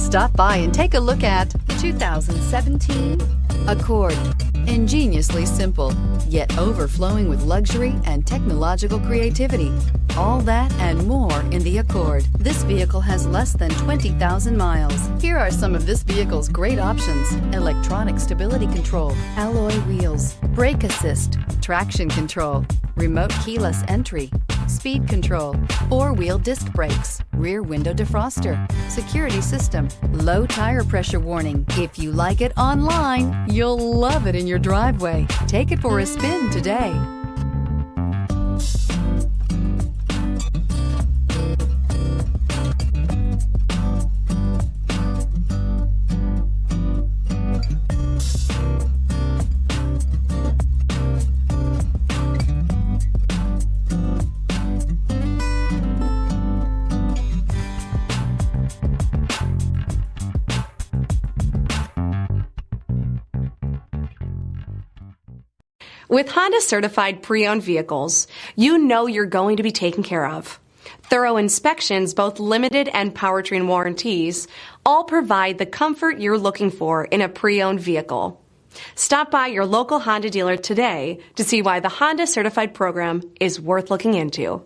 Stop by and take a look at the 2017 Accord. Ingeniously simple, yet overflowing with luxury and technological creativity. All that and more in the Accord. This vehicle has less than 20,000 miles. Here are some of this vehicle's great options: electronic stability control, alloy wheels, brake assist, traction control, remote keyless entry, speed control, four-wheel disc brakes, rear window defroster, security system, low tire pressure warning. If you like it online, you'll love it in your driveway. Take it for a spin today. With Honda certified pre-owned vehicles, you know you're going to be taken care of. Thorough inspections, both limited and powertrain warranties, all provide the comfort you're looking for in a pre-owned vehicle. Stop by your local Honda dealer today to see why the Honda certified program is worth looking into.